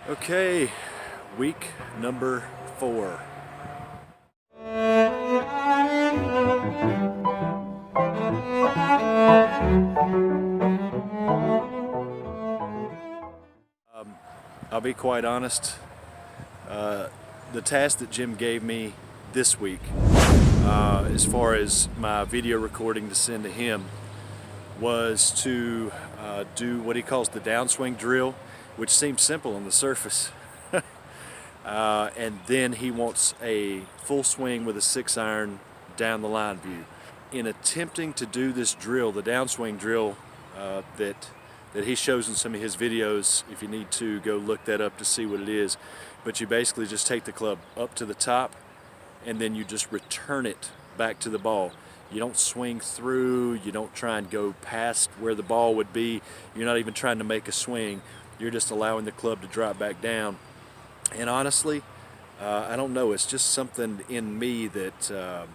Okay, week number 4. I'll be quite honest, the task that Jim gave me this week, as far as my video recording to send to him, was to do what he calls the downswing drill, which seems simple on the surface. And then he wants a full swing with a 6-iron down the line view. In attempting to do this drill, the downswing drill that he shows in some of his videos, if you need to go look that up to see what it is, but you basically just take the club up to the top and then you just return it back to the ball. You don't swing through, you don't try and go past where the ball would be, you're not even trying to make a swing, you're just allowing the club to drop back down. And honestly, I don't know, it's just something in me that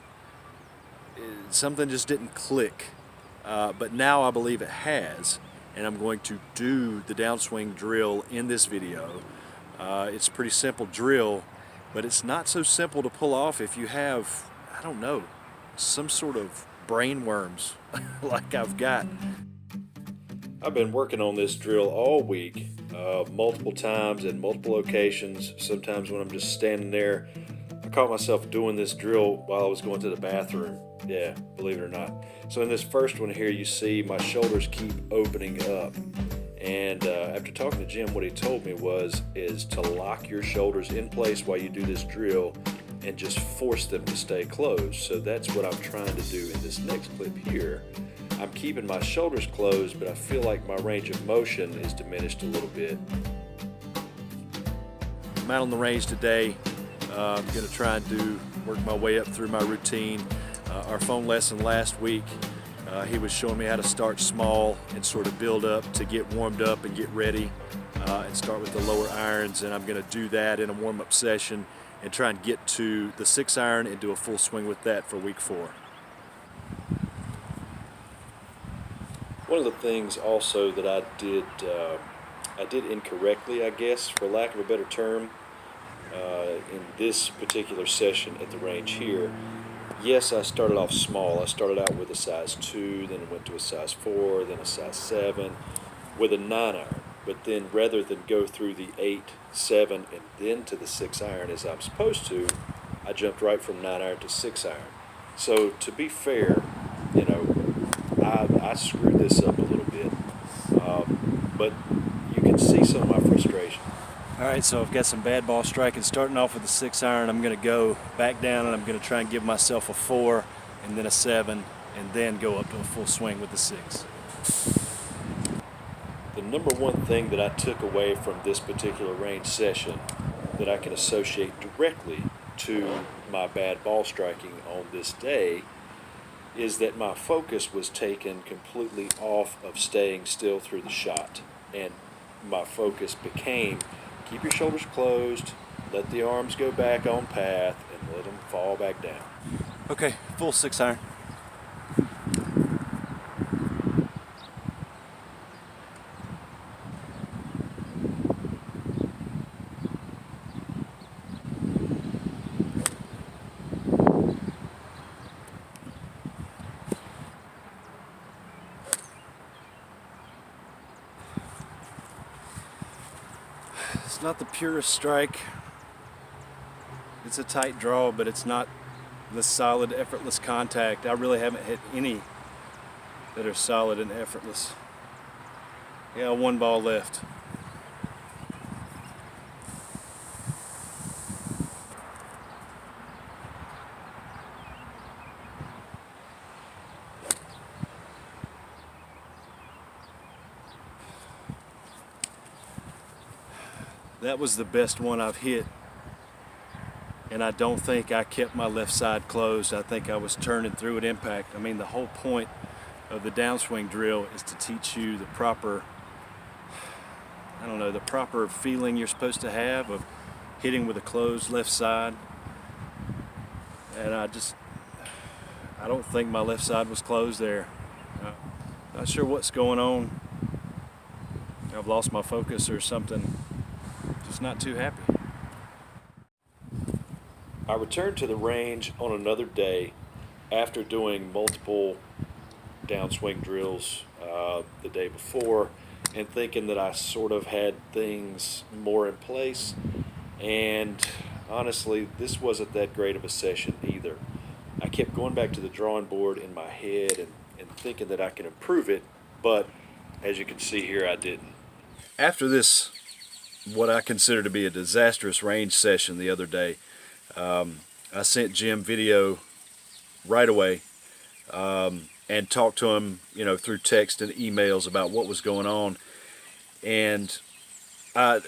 something just didn't click, but now I believe it has, and I'm going to do the downswing drill in this video. It's a pretty simple drill, but it's not so simple to pull off if you have, I don't know, some sort of brain worms like I've got. I've been working on this drill all week, multiple times in multiple locations. Sometimes when I'm just standing there, I caught myself doing this drill while I was going to the bathroom. Yeah, believe it or not. So in this first one here, you see my shoulders keep opening up. And after talking to Jim, what he told me is to lock your shoulders in place while you do this drill and just force them to stay closed. So that's what I'm trying to do in this next clip here. I'm keeping my shoulders closed, but I feel like my range of motion is diminished a little bit. I'm out on the range today. I'm going to try and work my way up through my routine. Our phone lesson last week, he was showing me how to start small and sort of build up to get warmed up and get ready, and start with the lower irons, and I'm going to do that in a warm-up session and try and get to the 6-iron and do a full swing with that for week 4. One of the things also that I did incorrectly, I guess, for lack of a better term, in this particular session at the range here. Yes, I started off small. I started out with a size 2, then I went to a size 4, then a size 7, with a 9-iron. But then rather than go through the 8, 7, and then to the 6-iron as I'm supposed to, I jumped right from 9-iron to 6-iron. So to be fair, you know, I screwed this up a little bit, but you can see some of my frustration. Alright, so I've got some bad ball striking. Starting off with the 6-iron, I'm going to go back down and I'm going to try and give myself a 4 and then a 7 and then go up to a full swing with the 6. The number one thing that I took away from this particular range session that I can associate directly to my bad ball striking on this day is that my focus was taken completely off of staying still through the shot, and my focus became keep your shoulders closed, let the arms go back on path, and let them fall back down. Okay, full 6-iron. It's not the purest strike. It's a tight draw, but it's not the solid, effortless contact. I really haven't hit any that are solid and effortless. Yeah, 1 ball left. That was the best one I've hit, and I don't think I kept my left side closed. I think I was turning through at impact. I mean, the whole point of the downswing drill is to teach you the proper, I don't know, the proper feeling you're supposed to have of hitting with a closed left side. And I don't think my left side was closed there. Not sure what's going on. I've lost my focus or something. Just not too happy. I returned to the range on another day after doing multiple downswing drills the day before and thinking that I sort of had things more in place, and honestly this wasn't that great of a session either. I kept going back to the drawing board in my head and thinking that I could improve it, but as you can see here, I didn't. After this, what I consider to be a disastrous range session the other day, I sent Jim video right away and talked to him, through text and emails about what was going on, and I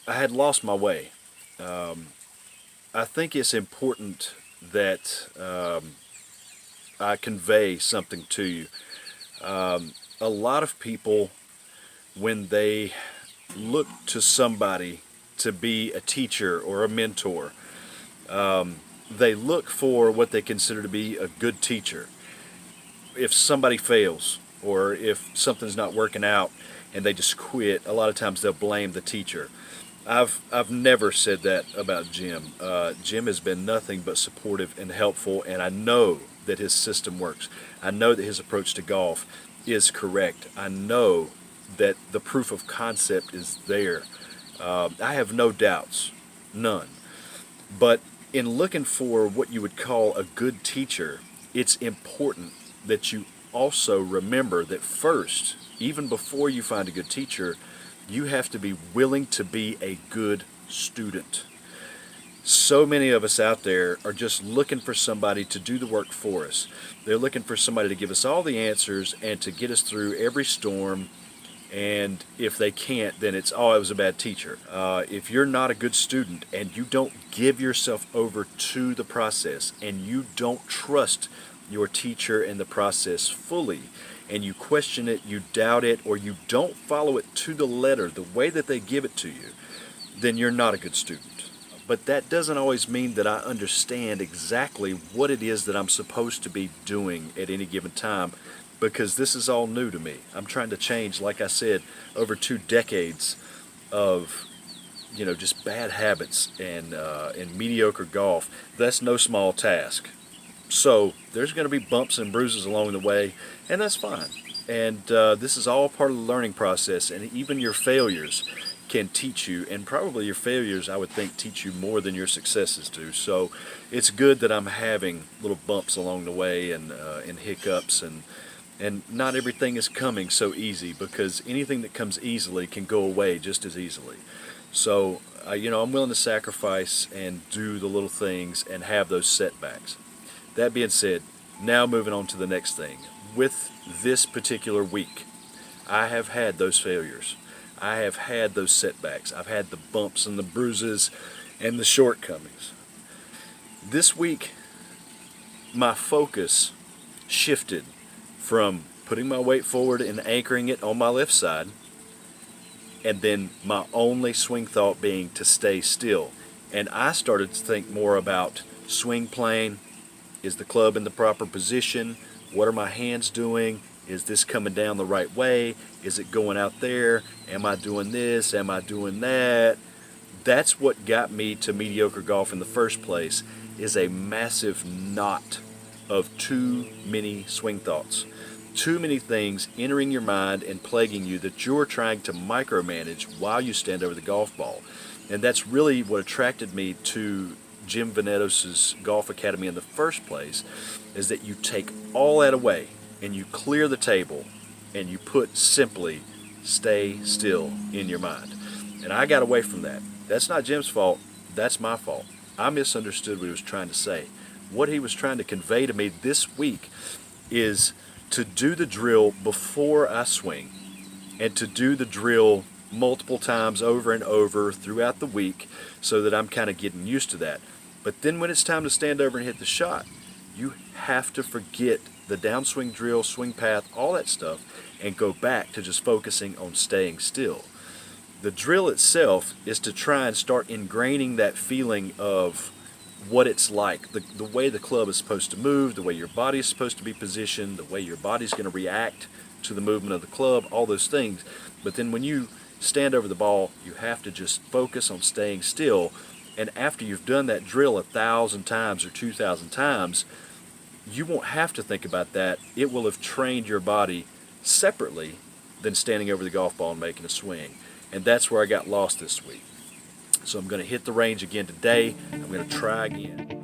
had lost my way. I think it's important that I convey something to you. A lot of people, when they look to somebody to be a teacher or a mentor, they look for what they consider to be a good teacher. If somebody fails or if something's not working out and they just quit, a lot of times they'll blame the teacher. I've never said that about Jim. Jim has been nothing but supportive and helpful, and I know that his system works. I know that his approach to golf is correct. I know that the proof of concept is there. I have no doubts, none. But in looking for what you would call a good teacher, it's important that you also remember that first, even before you find a good teacher, you have to be willing to be a good student. So many of us out there are just looking for somebody to do the work for us. They're looking for somebody to give us all the answers and to get us through every storm. And if they can't, then it's, oh, I was a bad teacher. If you're not a good student and you don't give yourself over to the process and you don't trust your teacher and the process fully, and you question it, you doubt it, or you don't follow it to the letter, the way that they give it to you, then you're not a good student. But that doesn't always mean that I understand exactly what it is that I'm supposed to be doing at any given time, because this is all new to me. I'm trying to change, like I said, over 2 decades of just bad habits and mediocre golf. That's no small task. So there's going to be bumps and bruises along the way, and that's fine. And this is all part of the learning process, and even your failures can teach you, and probably your failures, I would think, teach you more than your successes do. So it's good that I'm having little bumps along the way and hiccups, and not everything is coming so easy, because anything that comes easily can go away just as easily. So I'm willing to sacrifice and do the little things and have those setbacks. That being said, now moving on to the next thing. With this particular week, I have had those failures. I have had those setbacks. I've had the bumps and the bruises and the shortcomings. This week, my focus shifted from putting my weight forward and anchoring it on my left side, and then my only swing thought being to stay still. And I started to think more about swing plane. Is the club in the proper position? What are my hands doing? Is this coming down the right way? Is it going out there? Am I doing this? Am I doing that? That's what got me to mediocre golf in the first place, is a massive knot of too many swing thoughts. Too many things entering your mind and plaguing you that you're trying to micromanage while you stand over the golf ball. And that's really what attracted me to Jim Venetos' Golf Academy in the first place, is that you take all that away and you clear the table and you put simply stay still in your mind. And I got away from that. That's not Jim's fault, that's my fault. I misunderstood what he was trying to say. What he was trying to convey to me this week is to do the drill before I swing, and to do the drill multiple times over and over throughout the week, so that I'm kind of getting used to that. But then when it's time to stand over and hit the shot, you have to forget the downswing drill, swing path, all that stuff, and go back to just focusing on staying still. The drill itself is to try and start ingraining that feeling of what it's like, the way the club is supposed to move, the way your body is supposed to be positioned, the way your body's going to react to the movement of the club, all those things. But then when you stand over the ball, you have to just focus on staying still. And after you've done that drill 1,000 times or 2,000 times, you won't have to think about that. It will have trained your body separately than standing over the golf ball and making a swing. And that's where I got lost this week. So I'm going to hit the range again today. I'm going to try again.